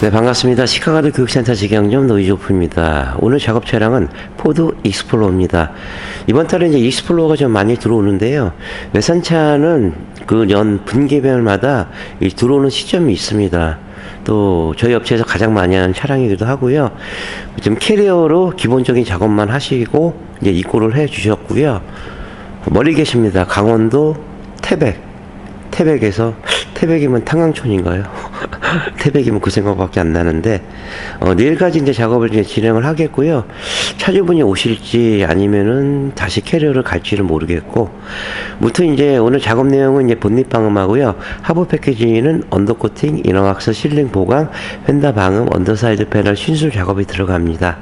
네, 반갑습니다. 시카가드 교육센터 직영점 노이조프입니다. 오늘 작업 차량은 포드 익스플로어입니다. 이번 달에 이제 익스플로어가 좀 많이 들어오는데요. 외산차는 그 연 분기별마다 들어오는 시점이 있습니다. 또 저희 업체에서 가장 많이 하는 차량이기도 하고요. 지금 캐리어로 기본적인 작업만 하시고 이제 입고를 해 주셨고요. 멀리 계십니다. 강원도 태백에서 태백이면 탕강촌인가요? 태백이면 그 생각밖에 안 나는데 내일까지 이제 작업을 이제 진행을 하겠고요. 차주분이 오실지 아니면은 다시 캐리어를 갈지를 모르겠고, 무튼 이제 오늘 작업 내용은 이제 본닛 방음하고요. 하부 패키지는 언더코팅, 이너왁스, 실링 보강, 휀다 방음, 언더사이드 패널 신술 작업이 들어갑니다.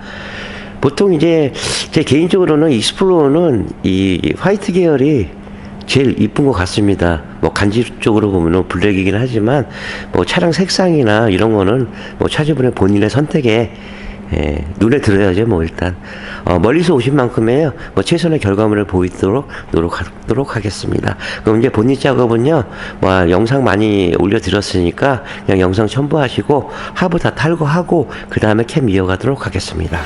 보통 이제 제 개인적으로는 익스플로어는 이 화이트 계열이 제일 이쁜 것 같습니다. 뭐 간지적으로 보면은 블랙이긴 하지만 뭐 차량 색상이나 이런 거는 뭐 차주분의 본인의 선택에 눈에 들어야죠. 뭐 일단 멀리서 오신 만큼에요, 뭐 최선의 결과물을 보이도록 노력하도록 하겠습니다. 그럼 이제 본닛 작업은요, 뭐 영상 많이 올려드렸으니까 그냥 영상 첨부하시고 하부 다 탈거하고 그 다음에 캠 이어가도록 하겠습니다.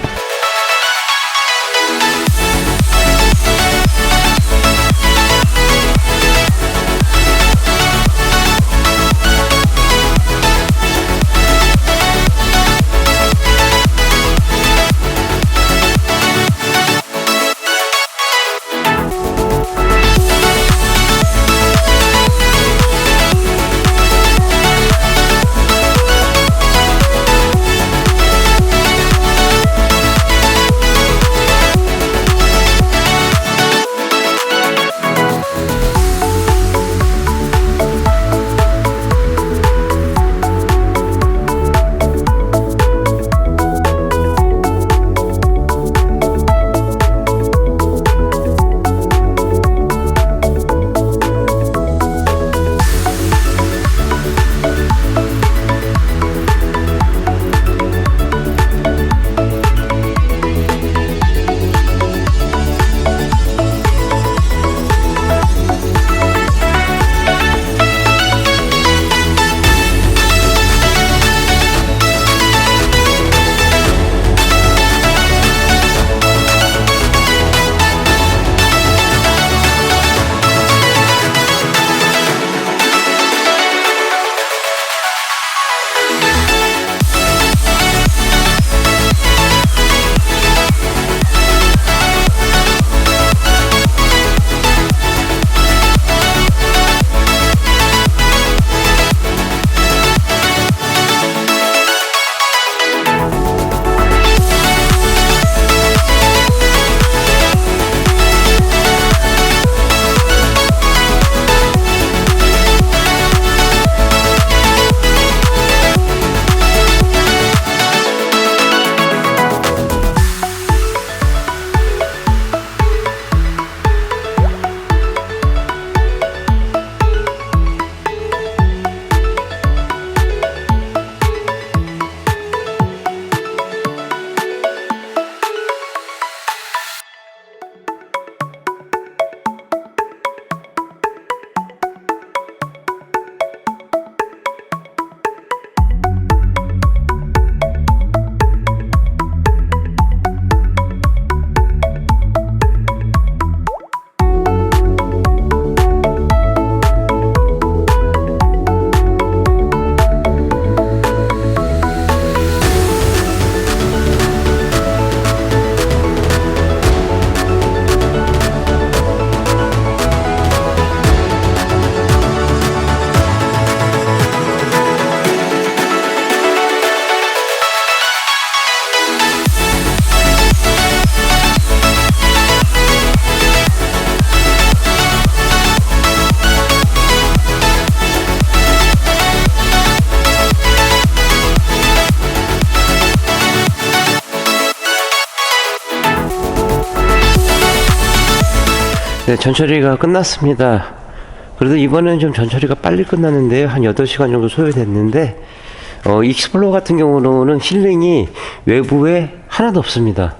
네, 전처리가 끝났습니다. 그래도 이번엔 좀 전처리가 빨리 끝났는데요. 한 8시간 정도 소요됐는데, 익스플로어 같은 경우는 실링이 외부에 하나도 없습니다.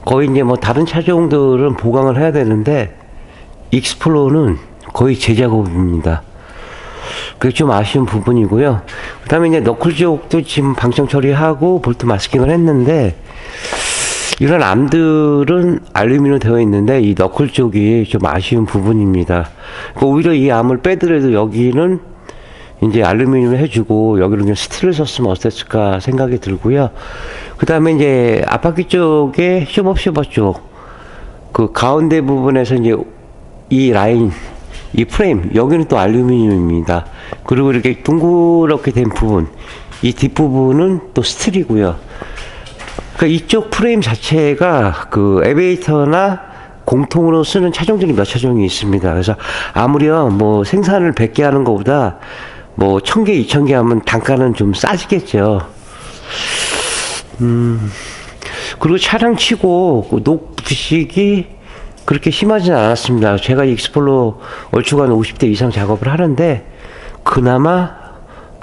거의 이제 뭐 다른 차종들은 보강을 해야 되는데, 익스플로어는 거의 재작업입니다. 그게 좀 아쉬운 부분이고요. 그 다음에 이제 너클 쪽도 지금 방청 처리하고 볼트 마스킹을 했는데, 이런 암들은 알루미늄 되어 있는데 이 너클 쪽이 좀 아쉬운 부분입니다. 그러니까 오히려 이 암을 빼더라도 여기는 이제 알루미늄을 해주고 여기를 그냥 스틸을 썼으면 어땠을까 생각이 들고요. 그 다음에 이제 앞바퀴 쪽에 쇼버 쪽 그 가운데 부분에서 이제 이 라인, 이 프레임 여기는 또 알루미늄입니다. 그리고 이렇게 둥그렇게 된 부분, 이 뒷부분은 또 스틸이고요. 그러니까 이쪽 프레임 자체가 그 에베이터나 공통으로 쓰는 차종들이 몇 차종이 있습니다. 그래서 아무렴 뭐 생산을 100개 하는 것보다 뭐 1000개, 2000개 하면 단가는 좀 싸지겠죠. 그리고 차량 치고 녹 부식이 그렇게 심하진 않았습니다. 제가 익스플로 얼추간 50대 이상 작업을 하는데 그나마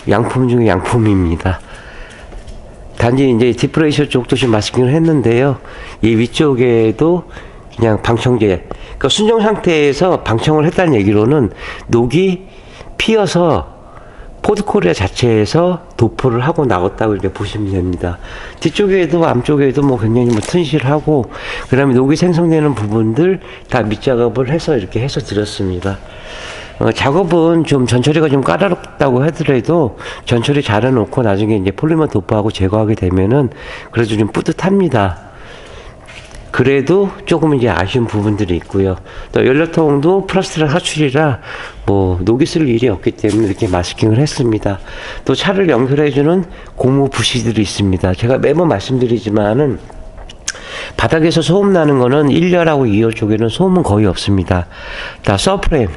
양품 중에 양품입니다. 단지 이제 디프레이션 쪽도 좀 마스킹을 했는데요. 이 위쪽에도 그냥 방청제, 그러니까 순정 상태에서 방청을 했다는 얘기로는 녹이 피어서 포드코리아 자체에서 도포를 하고 나왔다고 이렇게 보시면 됩니다. 뒤쪽에도 앞쪽에도 뭐 굉장히 뭐 튼실하고, 그 다음에 녹이 생성되는 부분들 다 밑작업을 해서 이렇게 해서 드렸습니다. 작업은 좀 전처리가 좀 까다롭다고 하더라도 전처리 잘 해놓고 나중에 이제 폴리머 도포하고 제거하게 되면은 그래도 좀 뿌듯합니다. 그래도 조금 이제 아쉬운 부분들이 있고요. 또 연료통도 플라스틱 사출이라 뭐 녹이 쓸 일이 없기 때문에 이렇게 마스킹을 했습니다. 또 차를 연결해주는 고무 부시들이 있습니다. 제가 매번 말씀드리지만은 바닥에서 소음 나는 거는 1열하고 2열 쪽에는 소음은 거의 없습니다. 다 서프레임,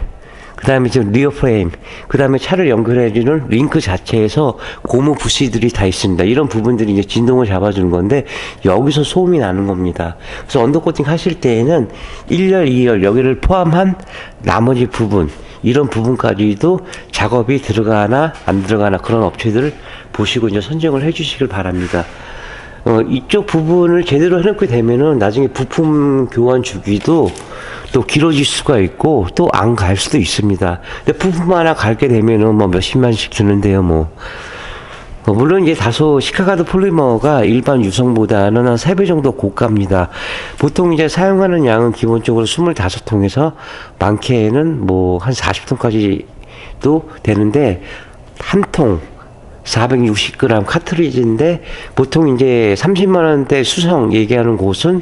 그 다음에 지금 리어 프레임, 그 다음에 차를 연결해주는 링크 자체에서 고무 부시들이 다 있습니다. 이런 부분들이 이제 진동을 잡아주는 건데 여기서 소음이 나는 겁니다. 그래서 언더코팅 하실 때에는 1열, 2열 여기를 포함한 나머지 부분, 이런 부분까지도 작업이 들어가나 안 들어가나 그런 업체들을 보시고 이제 선정을 해주시길 바랍니다. 이쪽 부분을 제대로 해놓게 되면은 나중에 부품 교환 주기도 또 길어질 수가 있고 또 안 갈 수도 있습니다. 근데 부품 하나 갈게 되면은 뭐 몇십만씩 드는데요, 뭐. 물론 이제 다소 시카가드 폴리머가 일반 유성보다는 한 3배 정도 고가입니다. 보통 이제 사용하는 양은 기본적으로 25통에서 많게는 뭐 한 40통까지도 되는데, 한 통 460g 카트리지인데 보통 이제 30만원대 수성 얘기하는 곳은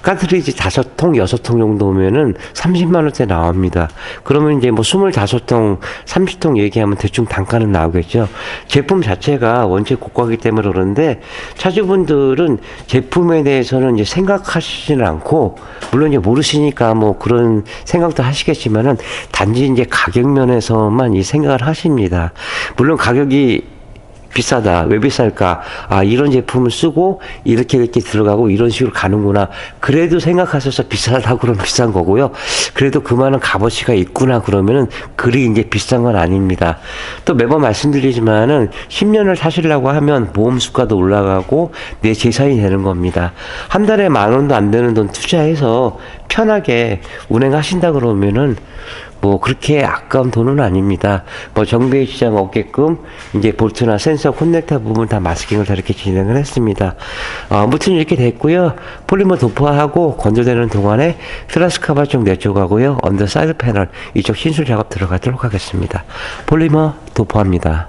카트리지 5통, 6통 정도면은 30만원대 나옵니다. 그러면 이제 뭐 25통, 30통 얘기하면 대충 단가는 나오겠죠. 제품 자체가 원체 고가이기 때문에 그러는데, 차주분들은 제품에 대해서는 이제 생각하시지는 않고, 물론 이제 모르시니까 뭐 그런 생각도 하시겠지만은, 단지 이제 가격 면에서만 이 생각을 하십니다. 물론 가격이 비싸다. 왜 비쌀까? 아, 이런 제품을 쓰고 이렇게 들어가고 이런 식으로 가는구나. 그래도 생각하셔서 비싸다고 그러면 비싼 거고요. 그래도 그만한 값어치가 있구나 그러면은 그리 이제 비싼 건 아닙니다. 또 매번 말씀드리지만은 10년을 타시려고 하면 보험 수가도 올라가고 내 재산이 되는 겁니다. 한 달에 10,000원도 안 되는 돈 투자해서 편하게 운행하신다 그러면은 뭐 그렇게 아까운 돈은 아닙니다. 뭐 정비의 지장 없게끔 이제 볼트나 센서 커넥터 부분 다 마스킹을 다 이렇게 진행을 했습니다. 아무튼 이렇게 됐고요. 폴리머 도포하고 건조되는 동안에 플라스 커버 쪽 내쪽하고요. 언더 사이드 패널 이쪽 신술 작업 들어가도록 하겠습니다. 폴리머 도포합니다.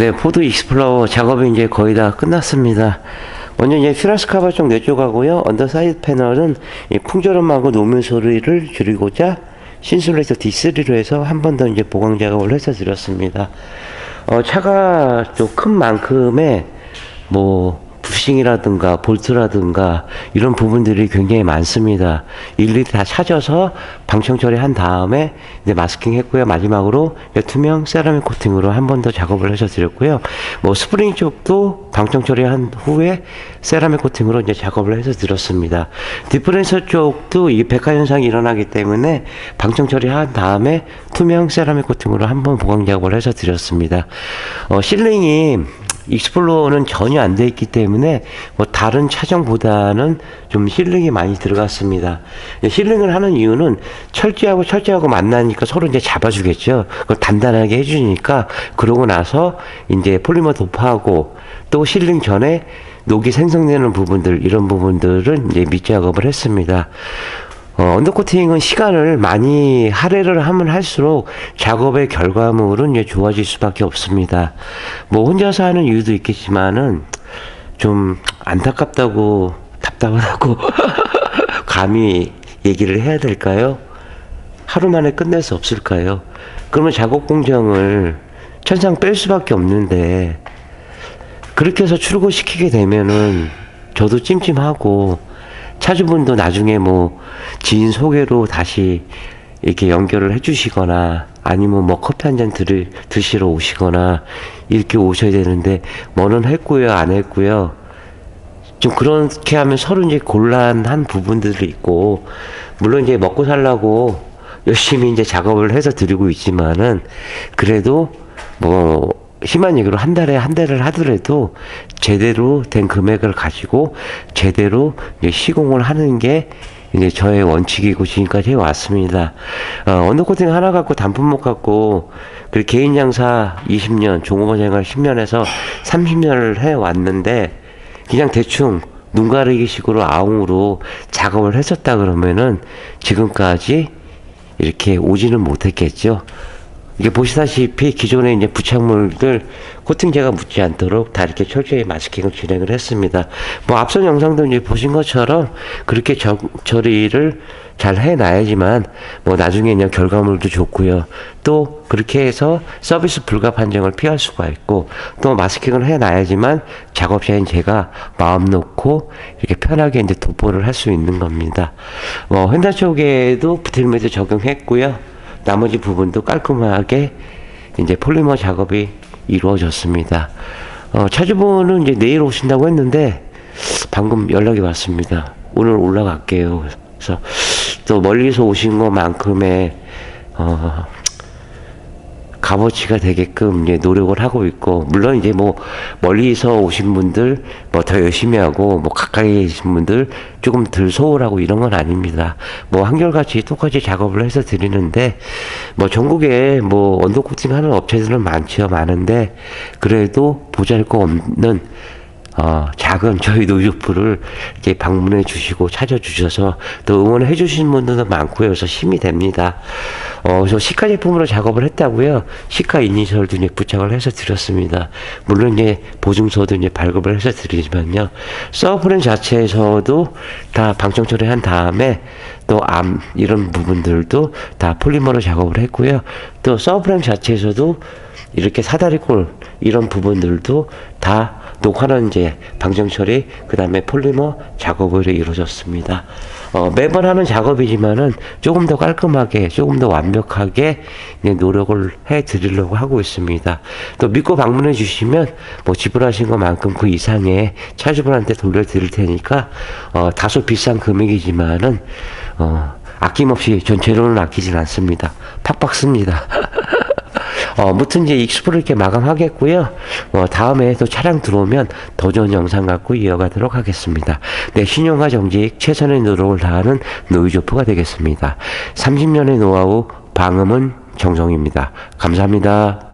네, 포드 익스플로러 작업이 이제 거의 다 끝났습니다. 먼저 이제 퓨라스 카바 쪽 내쪽하고요. 언더사이드 패널은 이 풍절음하고 노면 소리를 줄이고자 신슐레이터 D3로 해서 한 번 더 이제 보강 작업을 해서 드렸습니다. 차가 좀 큰 만큼의 뭐 부싱이라든가 볼트라든가 이런 부분들이 굉장히 많습니다. 일일이 다 찾아서 방청 처리한 다음에 이제 마스킹 했고요. 마지막으로 투명 세라믹 코팅으로 한 번 더 작업을 해서 드렸고요. 뭐 스프링 쪽도 방청 처리한 후에 세라믹 코팅으로 이제 작업을 해서 드렸습니다. 디퍼렌서 쪽도 이 백화 현상이 일어나기 때문에 방청 처리한 다음에 투명 세라믹 코팅으로 한 번 보강 작업을 해서 드렸습니다. 실링이 익스플로어는 전혀 안 돼 있기 때문에 뭐 다른 차종보다는 좀 실링이 많이 들어갔습니다. 실링을 하는 이유는 철제하고 만나니까 서로 이제 잡아주겠죠. 그걸 단단하게 해주니까 그러고 나서 이제 폴리머 도포하고 또 실링 전에 녹이 생성되는 부분들 이런 부분들은 이제 밑작업을 했습니다. 언더코팅은 시간을 많이 할애를 하면 할수록 작업의 결과물은 이제 좋아질 수밖에 없습니다. 뭐 혼자서 하는 이유도 있겠지만은 좀 안타깝다고 답답하다고 감히 얘기를 해야 될까요? 하루 만에 끝낼 수 없을까요? 그러면 작업 공정을 천상 뺄 수밖에 없는데 그렇게 해서 출고시키게 되면은 저도 찜찜하고 차주분도 나중에 뭐 지인 소개로 다시 이렇게 연결을 해주시거나 아니면 뭐 커피 한 잔 드시러 오시거나 이렇게 오셔야 되는데 뭐는 했고요 안 했고요 좀 그렇게 하면 서로 이제 곤란한 부분들이 있고 물론 이제 먹고 살라고 열심히 이제 작업을 해서 드리고 있지만은 그래도 뭐 심한 얘기로 한 달에 한 대를 하더라도 제대로 된 금액을 가지고 제대로 이제 시공을 하는 게 이제 저의 원칙이고 지금까지 해왔습니다. 언더코팅 하나 갖고 단품목 갖고 그 개인 장사 20년, 종업원 생활 10년에서 30년을 해왔는데 그냥 대충 눈 가리기 식으로 아웅으로 작업을 했었다 그러면은 지금까지 이렇게 오지는 못했겠죠. 이게 보시다시피 기존에 이제 부착물들 코팅제가 묻지 않도록 다 이렇게 철저히 마스킹을 진행을 했습니다. 뭐 앞선 영상도 이제 보신 것처럼 그렇게 처리를 잘 해놔야지만 뭐 나중에 그냥 결과물도 좋고요. 또 그렇게 해서 서비스 불가 판정을 피할 수가 있고 또 마스킹을 해놔야지만 작업자인 제가 마음 놓고 이렇게 편하게 이제 도포를 할 수 있는 겁니다. 휀다 쪽에도 부틸매도 적용했고요. 나머지 부분도 깔끔하게 이제 폴리머 작업이 이루어졌습니다. 차주분은 이제 내일 오신다고 했는데 방금 연락이 왔습니다. 오늘 올라갈게요. 그래서 또 멀리서 오신 것만큼의 값어치가 되게끔 이제 노력을 하고 있고 물론 이제 뭐 멀리서 오신 분들 뭐 더 열심히 하고 뭐 가까이 계신 분들 조금 덜 소홀하고 이런 건 아닙니다. 뭐 한결같이 똑같이 작업을 해서 드리는데 뭐 전국에 뭐 언더코팅 하는 업체들은 많은데 그래도 보잘것없는 작은 저희 노조프를 이렇게 방문해 주시고 찾아주셔서 또 응원해 주시는 분들도 많고요. 그래서 힘이 됩니다. 그래서 시카 제품으로 작업을 했다고요. 시카 이니셜도 이제 부착을 해서 드렸습니다. 물론 이제 보증서도 이제 발급을 해서 드리지만요. 서브프레임 자체에서도 다 방청 처리한 다음에 또 암 이런 부분들도 다 폴리머로 작업을 했고요. 또 서브프레임 자체에서도 이렇게 사다리꼴 이런 부분들도 다 녹화는 이제 방정 처리 그 다음에 폴리머 작업으로 이루어졌습니다. 매번 하는 작업이지만은 조금 더 깔끔하게 조금 더 완벽하게 노력을 해 드리려고 하고 있습니다. 또 믿고 방문해 주시면 뭐 지불하신 것만큼 그 이상의 차주분한테 돌려 드릴 테니까 다소 비싼 금액이지만은 아낌없이 전 재료는 아끼진 않습니다. 팍팍 씁니다. 무튼 이제 익스프로 이렇게 마감하겠고요. 다음에 또 차량 들어오면 더 좋은 영상 갖고 이어가도록 하겠습니다. 네, 신용과 정직 최선의 노력을 다하는 노이조프가 되겠습니다. 30년의 노하우 방음은 정성입니다. 감사합니다.